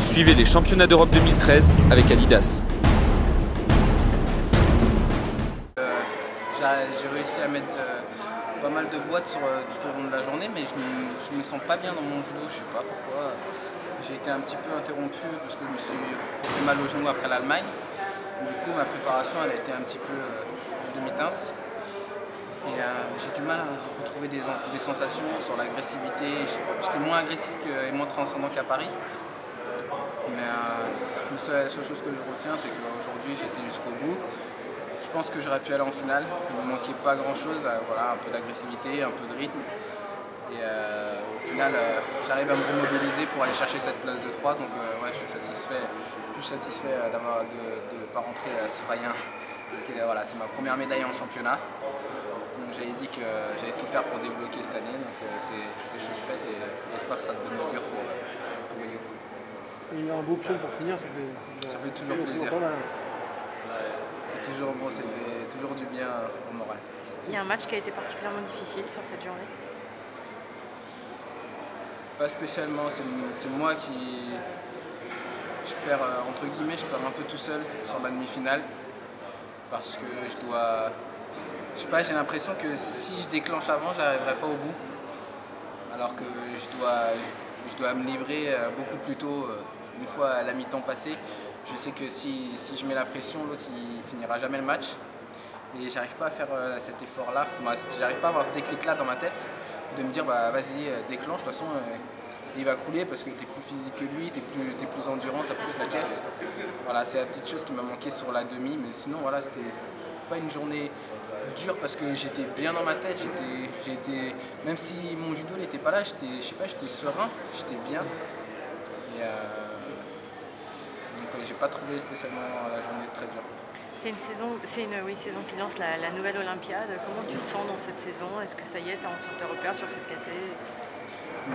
Suivez les championnats d'Europe 2013 avec Adidas. J'ai réussi à mettre pas mal de boîtes tout au long de la journée, mais je me sens pas bien dans mon judo, je sais pas pourquoi. J'ai été un petit peu interrompu parce que je me suis fait mal au genou après l'Allemagne. Du coup, ma préparation elle a été un petit peu demi-teinte. Et j'ai du mal à retrouver des sensations sur l'agressivité. J'étais moins agressif et moins transcendant qu'à Paris. Mais la seule chose que je retiens, c'est qu'aujourd'hui j'ai été jusqu'au bout. Je pense que j'aurais pu aller en finale. Il ne me manquait pas grand chose, voilà, un peu d'agressivité, un peu de rythme. Et au final, j'arrive à me remobiliser pour aller chercher cette place de 3. Donc ouais, je suis satisfait de ne pas rentrer sans rien. Parce que voilà, c'est ma première médaille en championnat. Donc j'avais dit que j'allais tout faire pour débloquer cette année. Donc c'est chose faite et j'espère que ça sera de bonne augure pour Elio. Il a un beau pion pour finir, ça fait toujours plaisir. C'est toujours bon, ça fait toujours du bien au moral. Il y a un match qui a été particulièrement difficile sur cette journée? Pas spécialement, c'est moi qui... Je perds, entre guillemets, je perds un peu tout seul sur la demi-finale. Parce que je dois... Je sais pas, j'ai l'impression que si je déclenche avant, j'arriverai pas au bout. Alors que je dois me livrer beaucoup plus tôt, une fois la mi-temps passée. Je sais que si je mets la pression, l'autre il finira jamais le match. Et j'arrive pas à faire cet effort-là. Moi, j'arrive pas à avoir ce déclic-là dans ma tête, de me dire bah vas-y, déclenche, de toute façon il va couler parce que tu es plus physique que lui, t'es plus endurant, tu as plus la caisse. Voilà, c'est la petite chose qui m'a manqué sur la demi, mais sinon voilà, c'était pas une journée dure parce que j'étais bien dans ma tête, même si mon judo n'était pas là, j'étais serein, j'étais bien. Et donc j'ai pas trouvé spécialement la journée très dure. C'est une saison qui lance la nouvelle Olympiade. Comment tu te sens dans cette saison? Est-ce que ça y est, tu as enfin tes repères sur cette catégorie?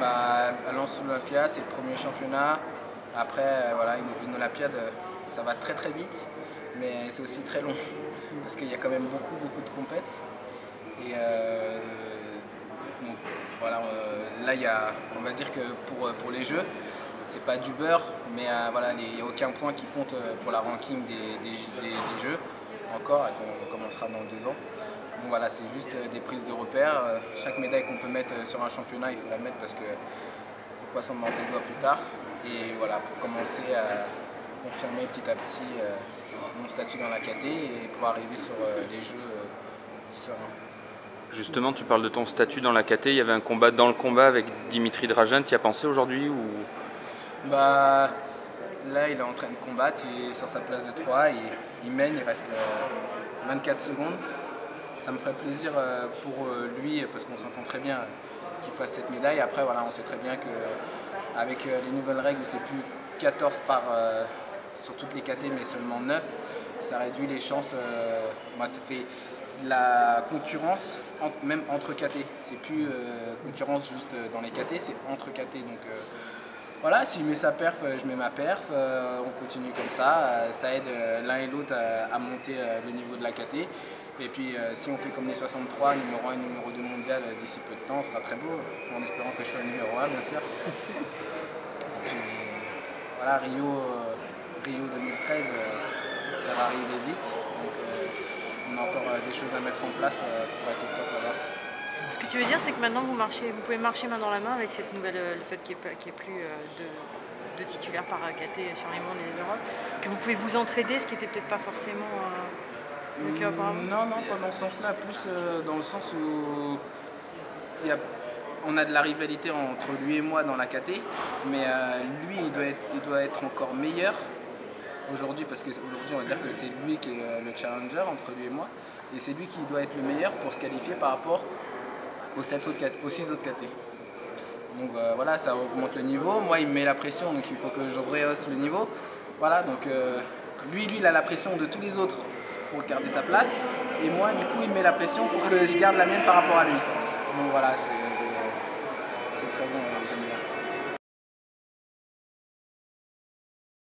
Bah, elle lance l'Olympiade, c'est le premier championnat. Après, voilà, une Olympiade, ça va très très vite, mais c'est aussi très long parce qu'il y a quand même beaucoup de compètes. Et donc, voilà, là, on va dire que pour les Jeux, c'est pas du beurre, mais voilà, il n'y a aucun point qui compte pour la ranking des Jeux encore, et qu'on commencera dans 2 ans. Donc voilà, c'est juste des prises de repères. Chaque médaille qu'on peut mettre sur un championnat, il faut la mettre parce que pourquoi s'en mordre les doigts plus tard. Et voilà, pour commencer à confirmer petit à petit mon statut dans la KT et pouvoir arriver sur les Jeux serein. Justement, tu parles de ton statut dans la KT, il y avait un combat dans le combat avec Dimitri Drajan, tu y as pensé aujourd'hui ou... Bah, là, il est en train de combattre, il est sur sa place de 3, il mène, il reste 24 secondes. Ça me ferait plaisir pour lui, parce qu'on s'entend très bien, qu'il fasse cette médaille. Après, voilà, on sait très bien qu'avec les nouvelles règles, où c'est plus 14 sur toutes les KT, mais seulement 9, ça réduit les chances. Moi, ça fait de la concurrence, même entre KT. C'est plus concurrence juste dans les KT, c'est entre KT. Donc, voilà, s'il met sa perf, je mets ma perf, on continue comme ça. Ça aide l'un et l'autre à monter le niveau de la KT. Et puis si on fait comme les 63, numéro 1 et numéro 2 mondial d'ici peu de temps, ce sera très beau, en espérant que je sois le numéro 1 bien sûr. Et puis voilà, Rio 2013, ça va arriver vite. Donc on a encore des choses à mettre en place pour être au top là-bas. Ce que tu veux dire, c'est que maintenant vous pouvez marcher main dans la main avec cette nouvelle, le fait qu'il n'y ait plus de titulaires par KT sur les mondes et les Europes, que vous pouvez vous entraider, ce qui n'était peut-être pas forcément le cas auparavant. Non, pas dans ce sens-là, plus dans le sens où on a de la rivalité entre lui et moi dans la KT, mais lui il doit être encore meilleur aujourd'hui, parce qu'aujourd'hui on va dire que c'est lui qui est le challenger entre lui et moi, et c'est lui qui doit être le meilleur pour se qualifier par rapport aux 6 autres KT. Donc voilà, ça augmente le niveau. Moi, il me met la pression, donc il faut que je rehausse le niveau. Voilà, donc lui, il a la pression de tous les autres pour garder sa place. Et moi, du coup, il me met la pression pour que je garde la mienne par rapport à lui. Donc voilà, c'est très bon, j'aime bien.